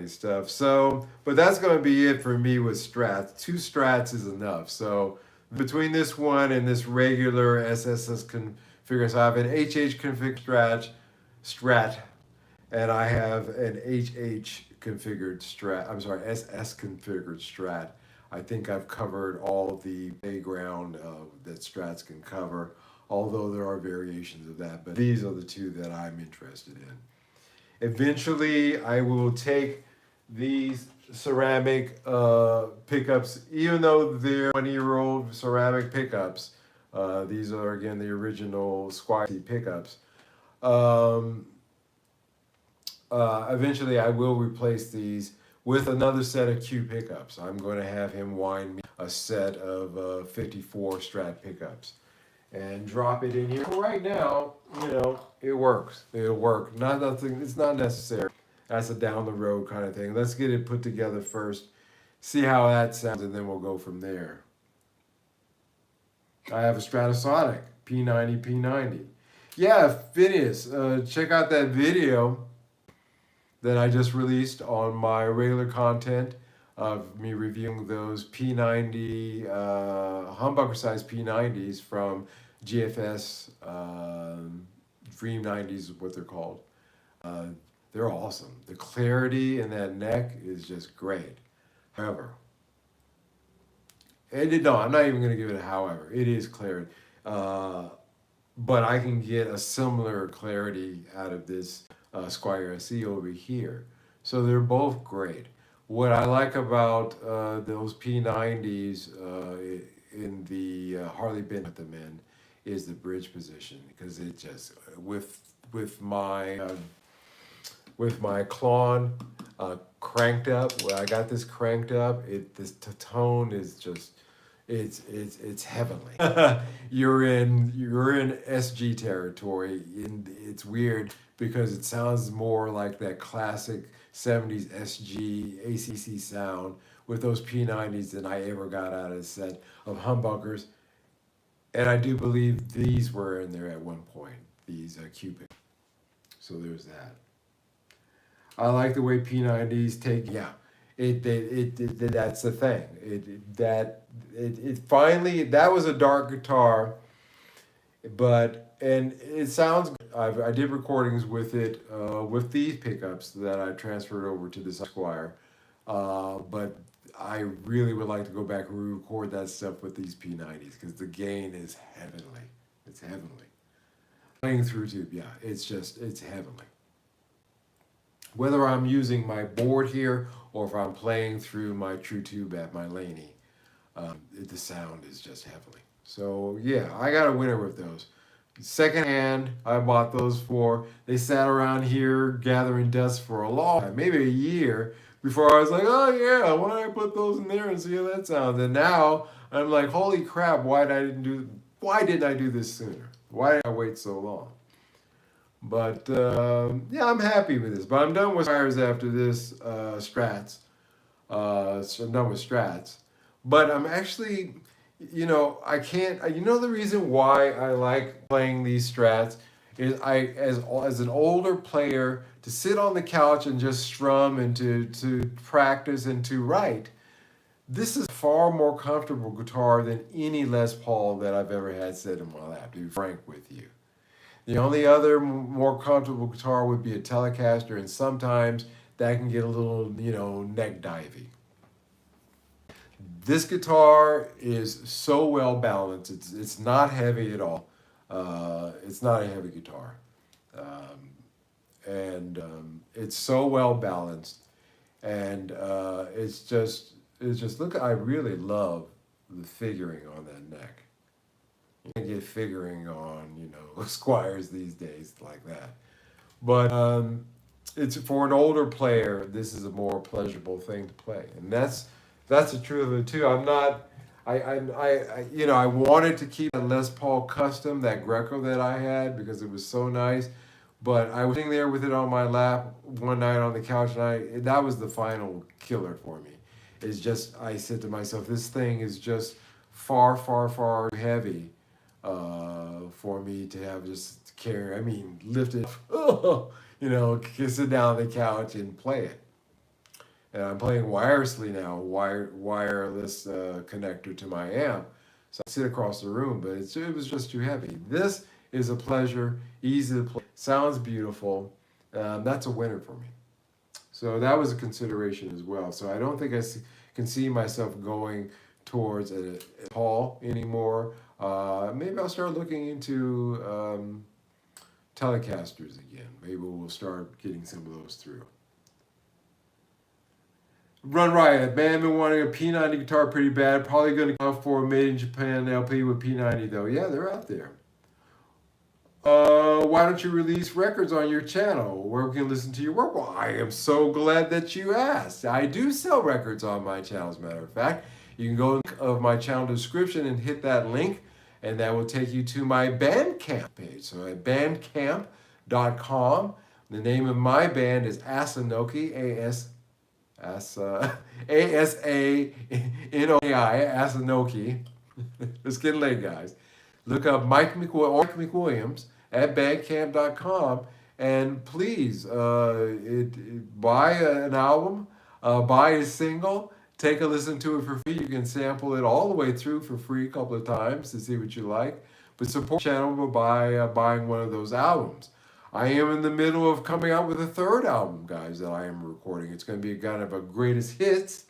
stuff. So, but that's going to be it for me with Strats. 2 Strats is enough. So between this one and this regular SSS configure, so I have an HH config Strat. And I have an HH configured Strat, SS configured Strat. I think I've covered all the playground that Strats can cover, although there are variations of that, but these are the 2 that I'm interested in. Eventually, I will take these ceramic pickups, even though they're 20-year-old ceramic pickups. These are, again, the original Squire pickups. Eventually I will replace these with another set of Q pickups. I'm going to have him wind me a set of 54 Strat pickups. and drop it in here. Right now, it works. It'll work. Nothing. It's not necessary. That's a down the road kind of thing. Let's get it put together first. See how that sounds, and then we'll go from there. I have a Stratosonic P90. Yeah, Phineas, check out that video that I just released on my regular content of me reviewing those P90, humbucker size P90s from GFS, Dream 90s is what they're called. They're awesome. The clarity in that neck is just great. However, no, I'm not even going to give it a however. It is clarity. But I can get a similar clarity out of this Squire SE over here. So they're both great. What I like about those P90s in the Harley Benton at them in is the bridge position, because it just with my Klon cranked up. When I got this cranked up, the tone is just it's heavenly. You're in SG territory, and it's weird because it sounds more like that classic 70s SG ACC sound with those P90s than I ever got out of a set of humbuckers. And I do believe these were in there at one point, these Cupid. So there's that. I like the way P90s take, that's the thing. It finally, that was a dark guitar, and it sounds good. I did recordings with it, with these pickups that I transferred over to the Squire, but I really would like to go back and re-record that stuff with these P90s, because the gain is heavenly. It's heavenly. Playing through tube, it's heavenly. Whether I'm using my board here or if I'm playing through my true tube at my Laney, the sound is just heavenly. So yeah, I got a winner with those. Secondhand, I bought those for, they sat around here gathering dust for a long time, maybe a year, before I was like, oh yeah, why don't I put those in there and see how that sounds? And now I'm like, holy crap, why didn't I do this sooner? Why did I wait so long? But I'm happy with this. But I'm done with Squires after this Strats. So I'm done with Strats. But I'm actually, I can't. The reason why I like playing these Strats is as an older player, to sit on the couch and just strum and to practice and to write. This is a far more comfortable guitar than any Les Paul that I've ever had sit in my lap, to be frank with you. The only other more comfortable guitar would be a Telecaster, and sometimes that can get a little, neck divey. This guitar is so well balanced. It's not heavy at all. It's not a heavy guitar, and it's so well balanced, and it's just look. I really love the figuring on that neck. You can't get figuring on, Squires these days like that. But it's for an older player, this is a more pleasurable thing to play, and that's the truth of it too. I'm not. I wanted to keep that Les Paul Custom, that Greco that I had, because it was so nice. But I was sitting there with it on my lap one night on the couch, and that was the final killer for me. It's just, I said to myself, this thing is just far, far, far heavy for me to have just carry. Lift it, sit down on the couch and play it. And I'm playing wirelessly now, wireless connector to my amp. So I sit across the room, but it was just too heavy. This is a pleasure, easy to play, sounds beautiful. That's a winner for me. So that was a consideration as well. So I don't think I can see myself going towards a Paul anymore. Maybe I'll start looking into Telecasters again. Maybe we'll start getting some of those through. Run Riot, man, been wanting a P90 guitar pretty bad. Probably going to go for a Made in Japan LP with P90 though. Yeah, they're out there. Why don't you release records on your channel where we can listen to your work? Well, I am so glad that you asked. I do sell records on my channel, as a matter of fact. You can go to my channel description and hit that link, and that will take you to my Bandcamp page. So at bandcamp.com, the name of my band is Asanokei, Asanoi, Asanokei. It's getting late, guys. Look up Mike McWilliams at bandcamp.com, and please buy an album, buy a single, take a listen to it for free. You can sample it all the way through for free a couple of times to see what you like. But support the channel by buying one of those albums. I am in the middle of coming out with a third album, guys, that I am recording. It's going to be kind of a greatest hits.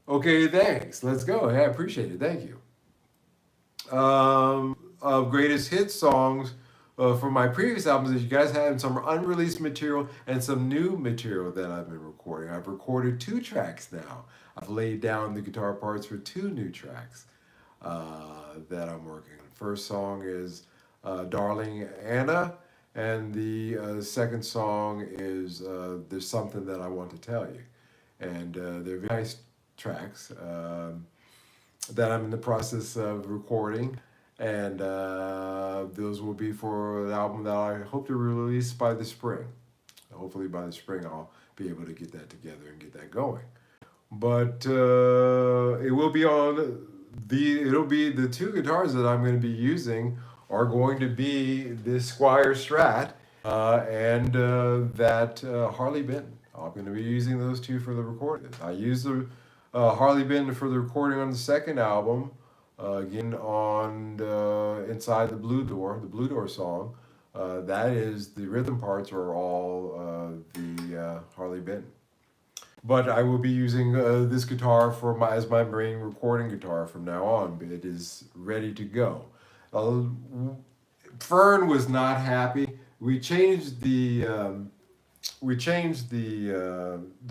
Okay, thanks. Let's go. I appreciate it. Thank you. Of greatest hit songs from my previous albums that you guys had some unreleased material and some new material that I've been recording. I've recorded 2 tracks now. I've laid down the guitar parts for 2 new tracks that I'm working on. First song is Darling Anna, and the second song is There's Something That I Want to Tell You. And they're very nice tracks that I'm in the process of recording, and those will be for the album that I hope to release by the spring. Hopefully by the spring I'll be able to get that together and get that going. But it will be it'll be the 2 guitars that I'm going to be using are going to be this Squier Strat and that Harley Benton. I'm going to be using those 2 for the recording. I use the Harley Benton for the recording on the second album, again on Inside the Blue Door song. That is, the rhythm parts are all the Harley Benton. But I will be using this guitar as my main recording guitar from now on. It is ready to go. Fern was not happy. We changed the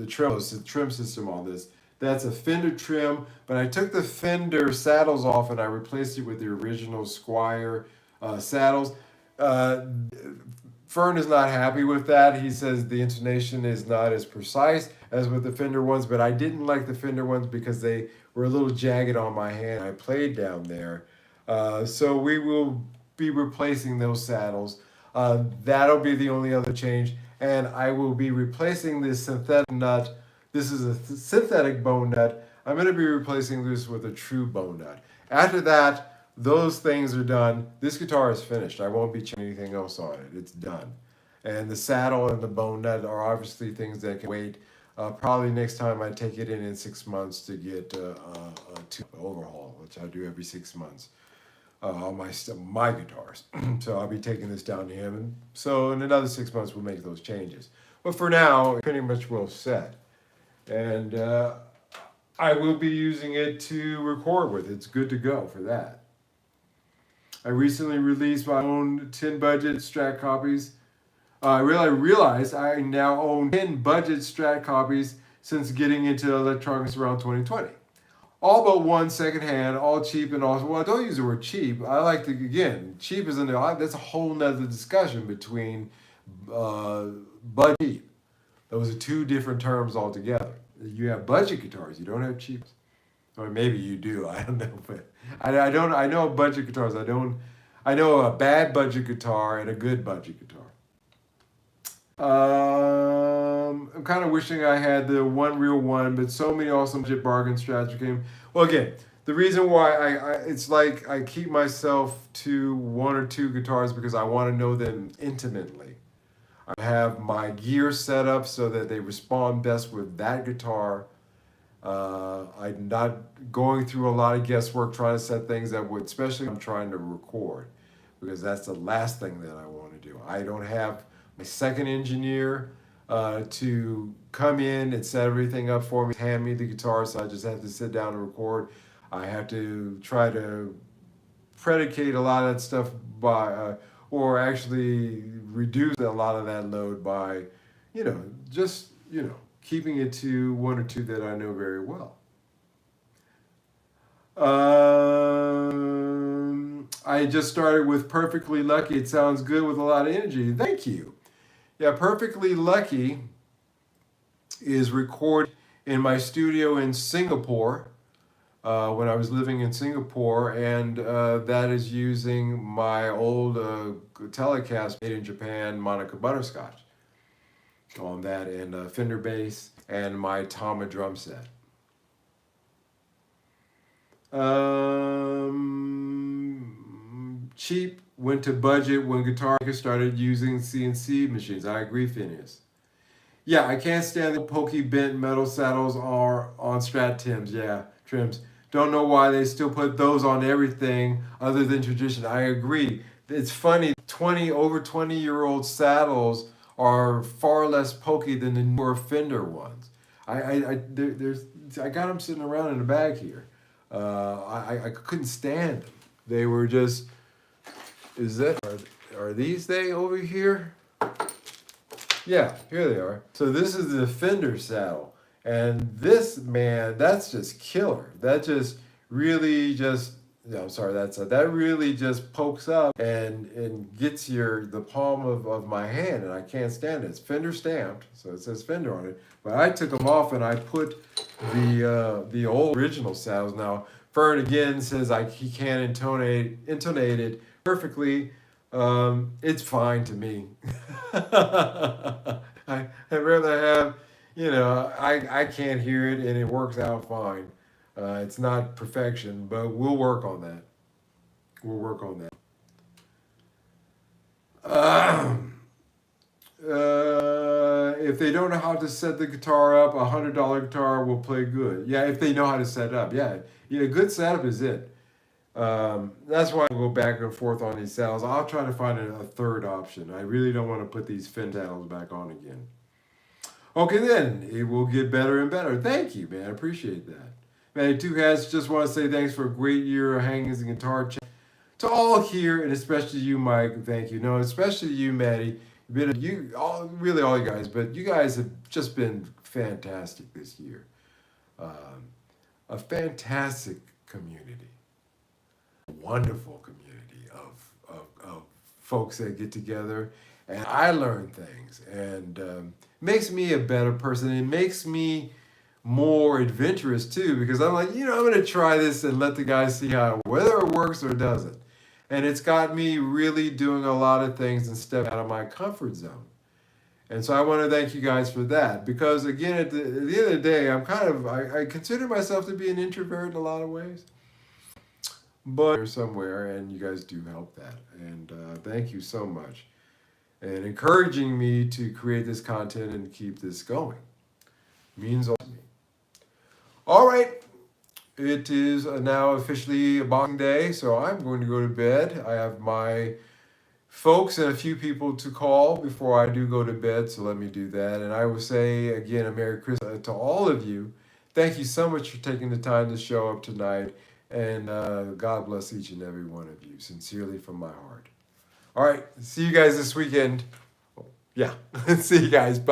trim system on this. That's a Fender trim, but I took the Fender saddles off and I replaced it with the original Squier saddles. Fern is not happy with that. He says the intonation is not as precise as with the Fender ones, but I didn't like the Fender ones because they were a little jagged on my hand. I played down there. So we will be replacing those saddles. That'll be the only other change. And I will be replacing this synthetic nut. This is a synthetic bone nut. I'm going to be replacing this with a true bone nut. After that, those things are done. This guitar is finished. I won't be changing anything else on it. It's done. And the saddle and the bone nut are obviously things that can wait. Probably next time I take it in 6 months to get a overhaul, which I do every 6 months on my guitars. So I'll be taking this down to him. And so in another 6 months, we'll make those changes. But for now, it's pretty much well set. And I will be using it to record with. It's good to go for that. I recently released my own 10 budget Strat copies. I realized I now own 10 budget Strat copies since getting into electronics around 2020. All but one secondhand, all cheap and all. Well, don't use the word cheap. I like to, again, cheap is that's a whole nother discussion between budget and cheap. Those are 2 different terms altogether. You have budget guitars, you don't have cheaps. Or maybe you do, I don't know. But I know budget guitars. I know a bad budget guitar and a good budget guitar. I'm kind of wishing I had the one real one, but so many awesome budget bargain Strats came. Well, again, the reason why it's like I keep myself to 1 or 2 guitars because I want to know them intimately. I have my gear set up so that they respond best with that guitar. I'm not going through a lot of guesswork trying to set things up, especially when I'm trying to record, because that's the last thing that I want to do. I don't have my second engineer to come in and set everything up for me, hand me the guitar, so I just have to sit down and record. I have to try to predicate a lot of that stuff by, or actually reduce a lot of that load by, keeping it to 1 or 2 that I know very well. I just started with Perfectly Lucky. It sounds good with a lot of energy. Thank you. Yeah, Perfectly Lucky is recorded in my studio in Singapore. when I was living in Singapore, and that is using my old Telecaster made in Japan Monica Butterscotch on that, and Fender bass, and my Tama drum set. Cheap went to budget when guitar makers started using CNC machines. I agree, Phineas. Yeah, I can't stand the pokey bent metal saddles are on Strat trims. Yeah, trims. Don't know why they still put those on everything other than tradition. I agree. It's funny. Over 20-year-old saddles are far less pokey than the newer Fender ones. I got them sitting around in a bag here. I couldn't stand them. They were just. Are these they over here? Yeah, here they are. So this is the Fender saddle. And this, man, that's just killer. That just really just, no, I'm sorry, that really just pokes up and gets the palm of my hand, and I can't stand it. It's Fender stamped, so it says Fender on it. But I took them off and I put the old original saddles. Now, Fern again says he can't intonate it perfectly. It's fine to me. I'd rather have, I can't hear it and it works out fine. It's not perfection, but we'll work on that. If they don't know how to set the guitar up, $100 guitar will play good. Yeah, if they know how to set it up. Yeah, good setup is it. That's why I go back and forth on these saddles. I'll try to find a third option. I really don't want to put these fin saddles back on again. Okay, then. It will get better and better. Thank you, man. I appreciate that. Man, Two Hats, just want to say thanks for a great year of hanging and guitar chat. To all here, and especially you, Mike, thank you. No, especially you, Maddie. Really all you guys, but you guys have just been fantastic this year. A fantastic community. Wonderful community of folks that get together, and I learn things, and makes me a better person. It makes me more adventurous too, because I'm like, I'm going to try this and let the guys see whether it works or it doesn't. And it's got me really doing a lot of things and stepping out of my comfort zone. And so I want to thank you guys for that, because again, at the end of the day, I consider myself to be an introvert in a lot of ways. But somewhere, and you guys do help that, and thank you so much, and encouraging me to create this content and keep this going means a lot to me. All right, it is now officially Boxing Day, so I'm going to go to bed. I have my folks and a few people to call before I do go to bed, so let me do that. And I will say again a Merry Christmas to all of you. Thank you so much for taking the time to show up tonight. And God bless each and every one of you, sincerely from my heart. All right, see you guys this weekend. Yeah, see you guys. Bye.